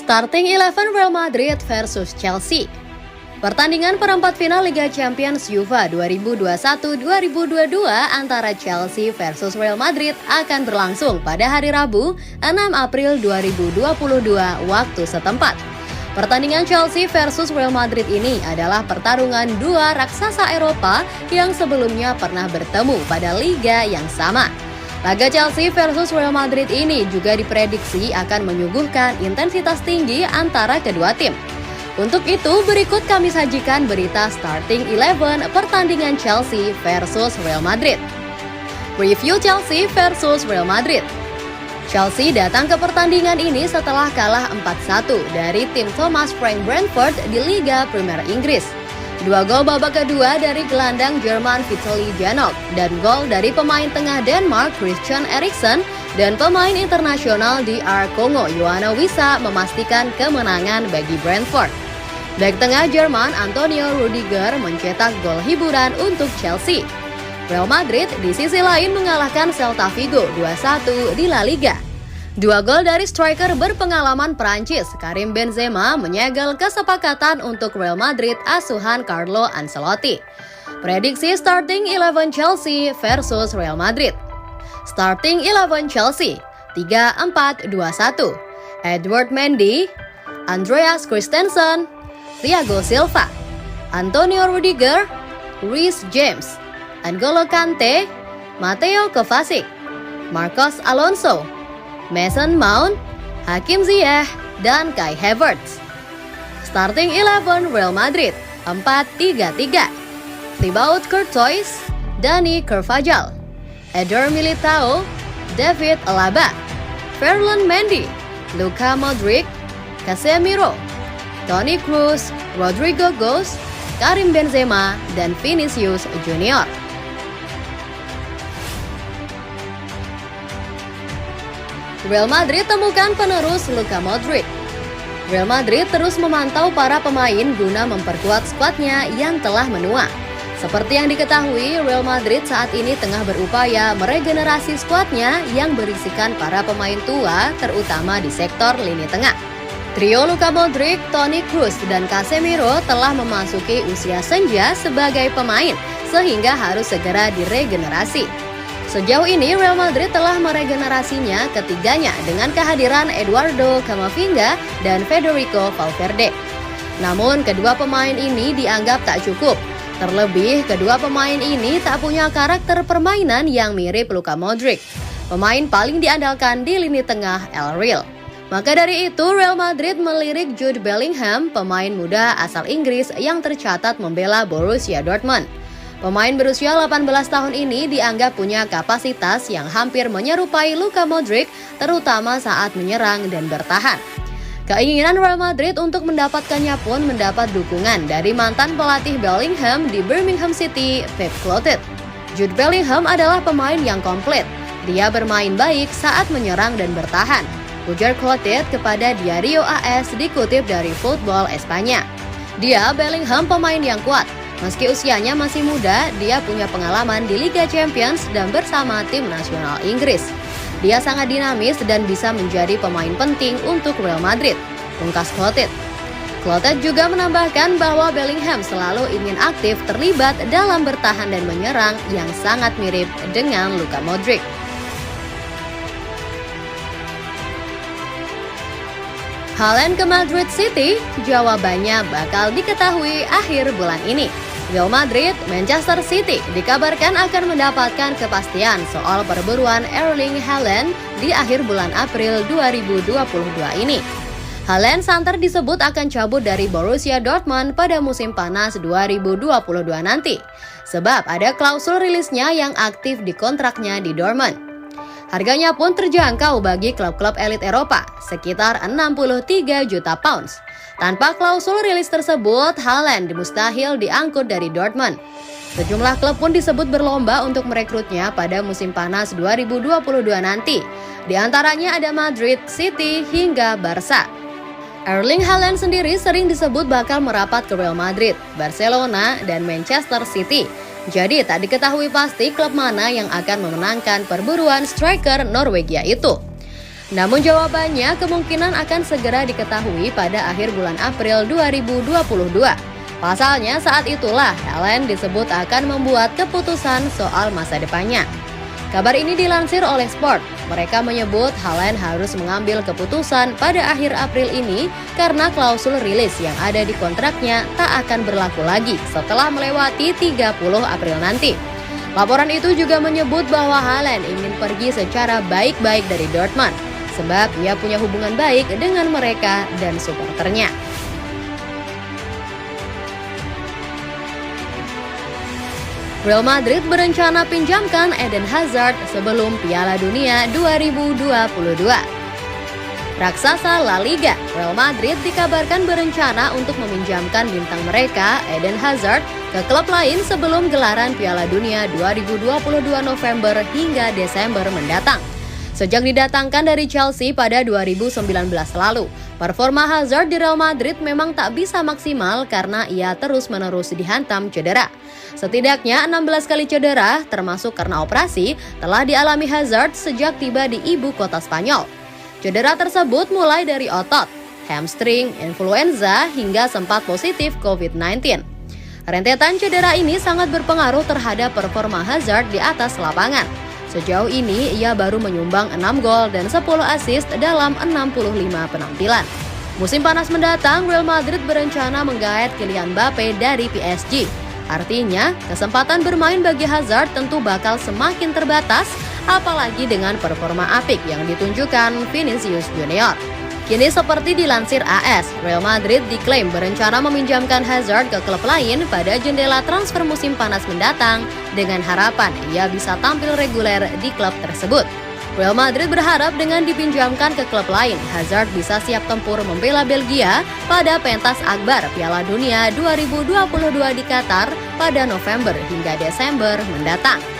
Starting 11 Real Madrid versus Chelsea. Pertandingan perempat final Liga Champions UEFA 2021-2022 antara Chelsea versus Real Madrid akan berlangsung pada hari Rabu 6 April 2022 waktu setempat. Pertandingan Chelsea versus Real Madrid ini adalah pertarungan dua raksasa Eropa yang sebelumnya pernah bertemu pada liga yang sama. Laga Chelsea versus Real Madrid ini juga diprediksi akan menyuguhkan intensitas tinggi antara kedua tim. Untuk itu, berikut kami sajikan berita Starting 11 pertandingan Chelsea versus Real Madrid. Review Chelsea versus Real Madrid. Chelsea datang ke pertandingan ini setelah kalah 4-1 dari tim Thomas Frank Brentford di Liga Premier Inggris. Dua gol babak kedua dari gelandang Jerman Vitaly Janok dan gol dari pemain tengah Denmark Christian Eriksen dan pemain internasional DR Kongo Yoane Wissa memastikan kemenangan bagi Brentford. Bek tengah Jerman Antonio Rudiger mencetak gol hiburan untuk Chelsea. Real Madrid di sisi lain mengalahkan Celta Vigo 2-1 di La Liga. Dua gol dari striker berpengalaman Prancis Karim Benzema menyegel kesepakatan untuk Real Madrid asuhan Carlo Ancelotti. Prediksi Starting 11 Chelsea versus Real Madrid. Starting 11 Chelsea 3-4-2-1. Edward Mendy, Andreas Christensen, Thiago Silva, Antonio Rudiger, Reece James, N'Golo Kante, Mateo Kovacic, Marcos Alonso, Mason Mount, Hakim Ziyech, dan Kai Havertz. Starting 11 Real Madrid 4-3-3. Thibaut Courtois, Dani Carvajal, Eder Militao, David Alaba, Ferland Mendy, Luka Modric, Casemiro, Toni Kroos, Rodrigo Goes, Karim Benzema, dan Vinicius Junior. Real Madrid temukan penerus Luka Modric. Real Madrid terus memantau para pemain guna memperkuat skuadnya yang telah menua. Seperti yang diketahui, Real Madrid saat ini tengah berupaya meregenerasi skuadnya yang berisikan para pemain tua, terutama di sektor lini tengah. Trio Luka Modric, Toni Kroos, dan Casemiro telah memasuki usia senja sebagai pemain, sehingga harus segera diregenerasi. Sejauh ini, Real Madrid telah meregenerasinya ketiganya dengan kehadiran Eduardo Camavinga dan Federico Valverde. Namun, kedua pemain ini dianggap tak cukup. Terlebih, kedua pemain ini tak punya karakter permainan yang mirip Luka Modric, pemain paling diandalkan di lini tengah El Real. Maka dari itu, Real Madrid melirik Jude Bellingham, pemain muda asal Inggris yang tercatat membela Borussia Dortmund. Pemain berusia 18 tahun ini dianggap punya kapasitas yang hampir menyerupai Luka Modric, terutama saat menyerang dan bertahan. Keinginan Real Madrid untuk mendapatkannya pun mendapat dukungan dari mantan pelatih Bellingham di Birmingham City, Pep Clotet. Jude Bellingham adalah pemain yang komplit. Dia bermain baik saat menyerang dan bertahan, ujar Clotet kepada Diario AS dikutip dari Football Espanya. Dia Bellingham pemain yang kuat. Meski usianya masih muda, dia punya pengalaman di Liga Champions dan bersama tim nasional Inggris. Dia sangat dinamis dan bisa menjadi pemain penting untuk Real Madrid, pungkas Clotet. Clotet juga menambahkan bahwa Bellingham selalu ingin aktif terlibat dalam bertahan dan menyerang yang sangat mirip dengan Luka Modric. Haaland ke Madrid City? Jawabannya bakal diketahui akhir bulan ini. Real Madrid, Manchester City dikabarkan akan mendapatkan kepastian soal perburuan Erling Haaland di akhir bulan April 2022 ini. Haaland santer disebut akan cabut dari Borussia Dortmund pada musim panas 2022 nanti, sebab ada klausul rilisnya yang aktif di kontraknya di Dortmund. Harganya pun terjangkau bagi klub-klub elit Eropa, sekitar 63 juta pounds. Tanpa klausul rilis tersebut, Haaland mustahil diangkut dari Dortmund. Sejumlah klub pun disebut berlomba untuk merekrutnya pada musim panas 2022 nanti. Di antaranya ada Madrid, City, hingga Barca. Erling Haaland sendiri sering disebut bakal merapat ke Real Madrid, Barcelona, dan Manchester City. Jadi tak diketahui pasti klub mana yang akan memenangkan perburuan striker Norwegia itu. Namun jawabannya kemungkinan akan segera diketahui pada akhir bulan April 2022. Pasalnya saat itulah Haaland disebut akan membuat keputusan soal masa depannya. Kabar ini dilansir oleh Sport. Mereka menyebut Haaland harus mengambil keputusan pada akhir April ini karena klausul rilis yang ada di kontraknya tak akan berlaku lagi setelah melewati 30 April nanti. Laporan itu juga menyebut bahwa Haaland ingin pergi secara baik-baik dari Dortmund sebab ia punya hubungan baik dengan mereka dan supporternya. Real Madrid berencana pinjamkan Eden Hazard sebelum Piala Dunia 2022. Raksasa La Liga, Real Madrid dikabarkan berencana untuk meminjamkan bintang mereka, Eden Hazard, ke klub lain sebelum gelaran Piala Dunia 2022 November hingga Desember mendatang. Sejak didatangkan dari Chelsea pada 2019 lalu, performa Hazard di Real Madrid memang tak bisa maksimal karena ia terus-menerus dihantam cedera. Setidaknya 16 kali cedera, termasuk karena operasi, telah dialami Hazard sejak tiba di ibu kota Spanyol. Cedera tersebut mulai dari otot, hamstring, influenza, hingga sempat positif COVID-19. Rentetan cedera ini sangat berpengaruh terhadap performa Hazard di atas lapangan. Sejauh ini, ia baru menyumbang 6 gol dan 10 assist dalam 65 penampilan. Musim panas mendatang, Real Madrid berencana menggaet Kylian Mbappe dari PSG. Artinya, kesempatan bermain bagi Hazard tentu bakal semakin terbatas, apalagi dengan performa apik yang ditunjukkan Vinicius Junior. Kini seperti dilansir AS, Real Madrid diklaim berencana meminjamkan Hazard ke klub lain pada jendela transfer musim panas mendatang dengan harapan ia bisa tampil reguler di klub tersebut. Real Madrid berharap dengan dipinjamkan ke klub lain, Hazard bisa siap tempur membela Belgia pada pentas akbar Piala Dunia 2022 di Qatar pada November hingga Desember mendatang.